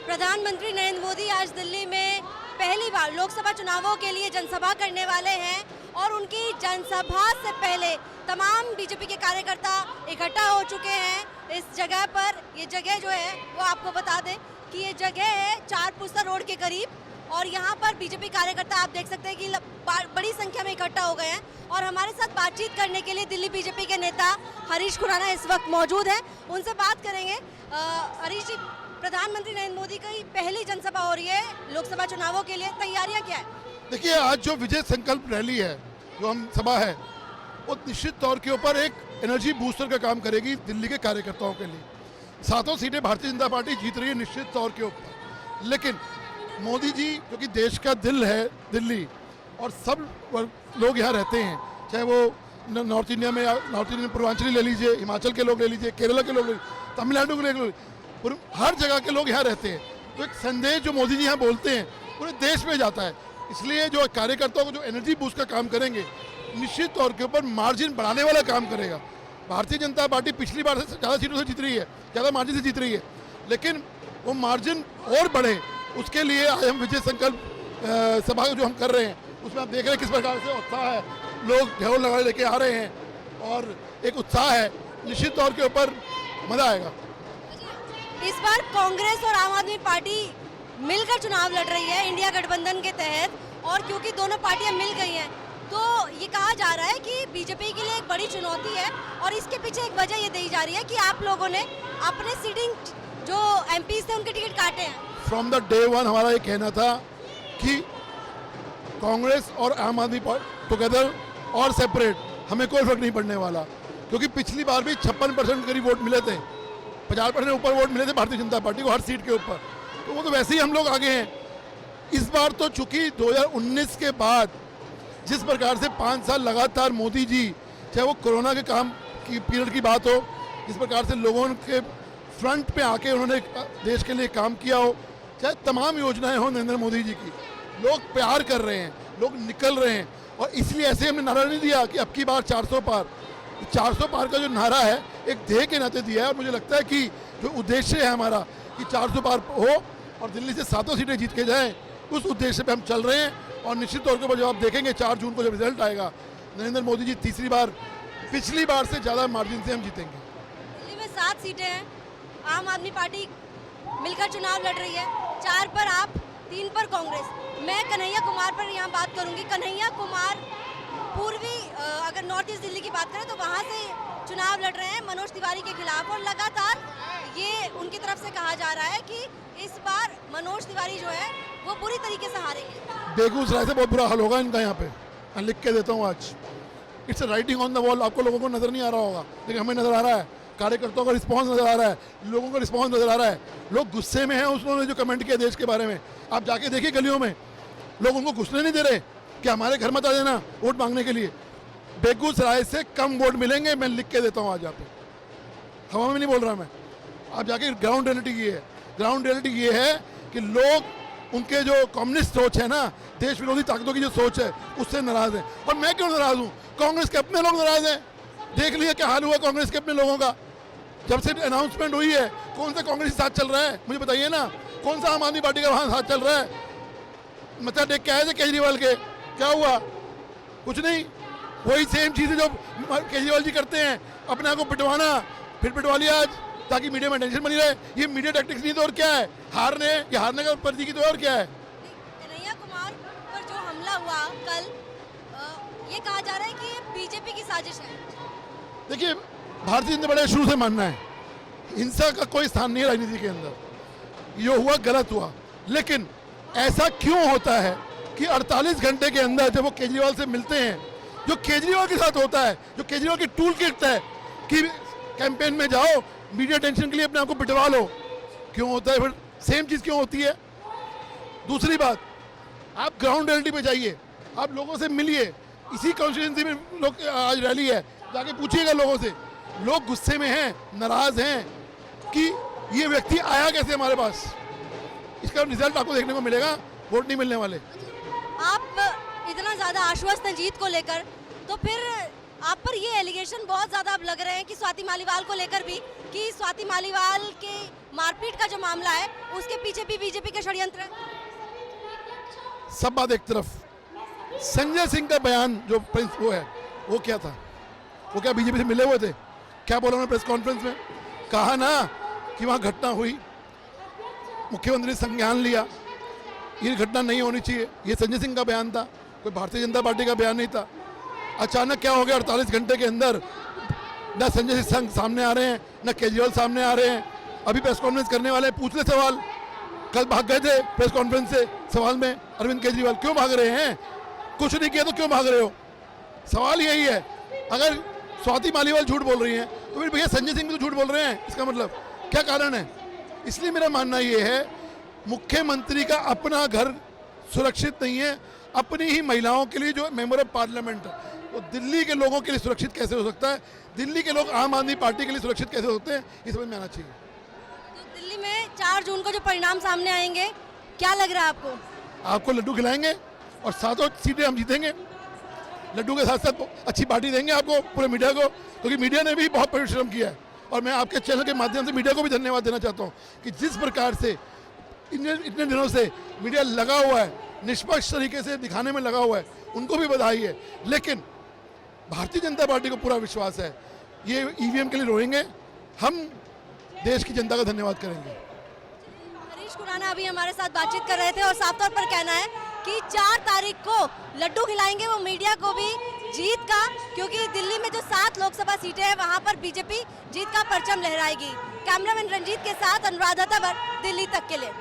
प्रधानमंत्री नरेंद्र मोदी आज दिल्ली में पहली बार लोकसभा चुनावों के लिए जनसभा करने वाले हैं और उनकी जनसभा से पहले तमाम बीजेपी के कार्यकर्ता इकट्ठा हो चुके हैं इस जगह पर। ये जगह जो है वो आपको बता दें कि ये जगह है चार पुस्ता रोड के करीब और यहाँ पर बीजेपी कार्यकर्ता आप देख सकते हैं कि बड़ी संख्या में इकट्ठा हो गए हैं और हमारे साथ बातचीत करने के लिए दिल्ली बीजेपी के नेता हरीश खुराना इस वक्त मौजूद हैं। उनसे बात करेंगे। हरीश जी, प्रधानमंत्री नरेंद्र मोदी की पहली जनसभा हो रही है लोकसभा चुनावों के लिए, तैयारियां क्या है? देखिए, आज जो विजय संकल्प रैली है, जो हम सभा है, वो निश्चित तौर के ऊपर एक एनर्जी बूस्टर का काम करेगी दिल्ली के कार्यकर्ताओं के लिए। सातों सीटें भारतीय जनता पार्टी जीत रही है निश्चित तौर के ऊपर, लेकिन मोदी जी जो कि देश का दिल है दिल्ली, और सब लोग यहाँ रहते हैं, चाहे वो नॉर्थ इंडिया में, नॉर्थ इंडियन पूर्वांचली ले लीजिए, हिमाचल के लोग ले लीजिए, केरला के लोग ले लीजिए, तमिलनाडु के लोग, हर जगह के लोग यहाँ रहते हैं। तो एक संदेश जो मोदी जी यहाँ बोलते हैं पूरे देश में जाता है। इसलिए जो कार्यकर्ताओं को जो एनर्जी बूस्ट का काम करेंगे, निश्चित तौर के ऊपर मार्जिन बढ़ाने वाला काम करेगा। भारतीय जनता पार्टी पिछली बार से ज़्यादा सीटों से जीत रही है, ज़्यादा मार्जिन से जीत रही है, लेकिन वो मार्जिन और बढ़े, उसके लिए आज हम विजय संकल्प सभा जो हम कर रहे हैं, उसमें आप देख रहे हैं किस प्रकार से उत्साह है, लोग ढोल लगा लेके आ रहे हैं और एक उत्साह है। निश्चित तौर के ऊपर मज़ा आएगा। इस बार कांग्रेस और आम आदमी पार्टी मिलकर चुनाव लड़ रही है इंडिया गठबंधन के तहत, और क्योंकि दोनों पार्टियां मिल गई हैं तो ये कहा जा रहा है कि बीजेपी के लिए एक बड़ी चुनौती है और इसके पीछे एक वजह ये दी जा रही है कि आप लोगों ने अपने सीटिंग जो एमपीज थे उनके टिकट काटे हैं। फ्रॉम द डे वन हमारा ये कहना था कि कांग्रेस और आम आदमी पार्टी टुगेदर और सेपरेट हमें कोई फर्क नहीं पड़ने वाला, क्योंकि पिछली बार भी 56% करीब वोट मिले थे, 50% ऊपर वोट मिले थे भारतीय जनता पार्टी को हर सीट के ऊपर, तो वो तो वैसे ही हम लोग आगे हैं। इस बार तो चूंकि 2019 के बाद जिस प्रकार से 5 साल लगातार मोदी जी, चाहे वो कोरोना के काम की पीरियड की बात हो, जिस प्रकार से लोगों के फ्रंट पे आके उन्होंने देश के लिए काम किया हो, चाहे तमाम योजनाएं हो नरेंद्र मोदी जी की, लोग प्यार कर रहे हैं, लोग निकल रहे हैं। और इसलिए ऐसे हमने नारा नहीं दिया कि अब की बार 400 पार। 400 पार का जो नारा है एक ध्येय के नाते दिया है, और मुझे लगता है कि जो उद्देश्य है हमारा कि 400 पार हो और दिल्ली से 7 सीटें जीत के जाएं, उस उद्देश्य पे हम चल रहे हैं। और निश्चित तौर पर जब आप देखेंगे 4 जून को जब रिजल्ट आएगा, नरेंद्र मोदी जी तीसरी बार पिछली बार से ज़्यादा मार्जिन से हम जीतेंगे। दिल्ली में 7 सीटें हैं, आम आदमी पार्टी मिलकर चुनाव लड़ रही है, 4 पर आप, 3 पर कांग्रेस। मैं कन्हैया कुमार पर यहाँ बात करूँगी। कन्हैया कुमार पूर्वी अगर नॉर्थ ईस्ट दिल्ली की बात करें तो वहाँ से चुनाव लड़ रहे हैं मनोज तिवारी के खिलाफ, और लगातार ये उनकी तरफ से कहा जा रहा है कि इस बार मनोज तिवारी जो है वो पूरी तरीके से हारेंगे। बेगूसराय से बहुत बुरा हाल होगा इनका यहाँ पे, मैं लिख के देता हूँ आज। It's writing on the wall. आपको लोगों को नज़र नहीं आ रहा होगा, लेकिन हमें नज़र आ रहा है, कार्यकर्ताओं का रिस्पांस नज़र आ रहा है, लोगों का रिस्पांस नज़र आ रहा है। लोग गुस्से में हैं उन्होंने जो कमेंट किया देश के बारे में। आप जाके देखिए गलियों में, लोग उनको घुसने नहीं दे रहे कि हमारे घर मत आ देना वोट मांगने के लिए। बेगूसराय से कम वोट मिलेंगे, मैं लिख के देता हूँ आज। यहाँ पे हवा में नहीं बोल रहा मैं, आप जाके ग्राउंड रियलिटी ये है। ग्राउंड रियलिटी ये है कि लोग, उनके जो कम्युनिस्ट सोच है ना, देश विरोधी ताकतों की जो सोच है, उससे नाराज है। और मैं क्यों नाराज हूँ? कांग्रेस के अपने लोग नाराज हैं। देख लिया क्या हाल हुआ कांग्रेस के अपने लोगों का। जब से अनाउंसमेंट हुई है, कौन सा कांग्रेस के साथ चल रहा है मुझे बताइए ना, कौन सा आम आदमी पार्टी का वहाँ साथ चल रहा है? मतलब देख के आए थे केजरीवाल के, क्या हुआ? कुछ नहीं। वही सेम चीज़ें जो केजरीवाल जी करते हैं, अपने आप को पिटवाना, फिर पिटवा लिया आज ताकि मीडिया में टेंशन बनी रहे। ये मीडिया टैक्टिक्स नहीं तो और क्या है? हारने का पर्ची की तो और क्या है? कन्हैया कुमार पर जो हमला हुआ कल, ये कहा जा रहा है कि ये बीजेपी की साजिश है। देखिए, भारतीय जनता पार्टी शुरू से मानना है हिंसा का कोई स्थान नहीं है राजनीति के अंदर। ये हुआ गलत हुआ, लेकिन ऐसा क्यों होता है कि 48 घंटे के अंदर जब वो केजरीवाल से मिलते हैं, जो केजरीवाल के साथ होता है, जो केजरीवाल की टूल किट है कि कैंपेन में जाओ, मीडिया टेंशन के लिए अपने आप को पिटवा लो, क्यों होता है? फिर सेम चीज़ क्यों होती है? दूसरी बात, आप ग्राउंड रियलिटी पे जाइए, आप लोगों से मिलिए। इसी कॉन्स्टिट्यूंसी में लोग आज रैली है, जाके पूछिएगा लोगों से। लोग गुस्से में हैं, नाराज हैं कि ये व्यक्ति आया कैसे हमारे पास। इसका रिजल्ट आपको देखने को मिलेगा, वोट नहीं मिलने वाले। आप इतना ज़्यादा आश्वस्त हैं जीत को लेकर, तो फिर आप पर ये एलिगेशन बहुत ज़्यादा अब लग रहे हैं कि स्वाति मालीवाल को लेकर भी, कि स्वाति मालीवाल के मारपीट का जो मामला है उसके पीछे भी बीजेपी के षड्यंत्र है। सब बात एक तरफ, संजय सिंह का बयान जो प्रिंस वो है, वो क्या था? वो क्या बीजेपी से मिले हुए थे? क्या बोला उन्होंने प्रेस कॉन्फ्रेंस में? कहा ना कि वहाँ घटना हुई, मुख्यमंत्री ने संज्ञान लिया, ये घटना नहीं होनी चाहिए। ये संजय सिंह का बयान था, कोई भारतीय जनता पार्टी का बयान नहीं था। अचानक क्या हो गया? 48 घंटे के अंदर न संजय सिंह सामने आ रहे हैं, न केजरीवाल सामने आ रहे हैं। अभी प्रेस कॉन्फ्रेंस करने वाले हैं, पूछ ले सवाल। कल भाग गए थे प्रेस कॉन्फ्रेंस से सवाल में अरविंद केजरीवाल, क्यों भाग रहे हैं? कुछ नहीं किया तो क्यों भाग रहे हो? सवाल यही है। अगर स्वाति मालीवाल झूठ बोल रही हैं तो फिर भैया संजय सिंह भी तो झूठ बोल रहे हैं, इसका मतलब क्या कारण है? इसलिए मेरा मानना ये है, मुख्यमंत्री का अपना घर सुरक्षित नहीं है। अपनी ही महिलाओं के लिए जो मेंबर ऑफ पार्लियामेंट है वो दिल्ली के लोगों के लिए सुरक्षित कैसे हो सकता है? दिल्ली के लोग आम आदमी पार्टी के लिए सुरक्षित कैसे होते हैं, ये समझ में आना चाहिए। तो दिल्ली में 4 जून को जो परिणाम सामने आएंगे, क्या लग रहा है आपको? आपको लड्डू खिलाएंगे और सातों सीटें हम जीतेंगे। लड्डू के साथ साथ अच्छी पार्टी देंगे आपको, पूरे मीडिया को, क्योंकि मीडिया ने भी बहुत परिश्रम किया है। और मैं आपके चैनल के माध्यम से मीडिया को भी धन्यवाद देना चाहता हूँ कि जिस प्रकार से इतने दिनों से मीडिया लगा हुआ है, निष्पक्ष तरीके से दिखाने में लगा हुआ है, उनको भी बधाई है। लेकिन भारतीय जनता पार्टी को पूरा विश्वास है, ये ईवीएम के लिए रोएंगे, हम देश की जनता का धन्यवाद करेंगे। हरीश खुराना अभी हमारे साथ बातचीत कर रहे थे और साफ तौर पर कहना है कि 4 तारीख को लड्डू खिलाएंगे वो मीडिया को भी जीत का, क्योंकि दिल्ली में जो 7 लोकसभा सीटें हैं वहां पर बीजेपी जीत का परचम लहराएगी। कैमरामैन रंजीत के साथ अनुराधा तंवर, दिल्ली तक के लिए।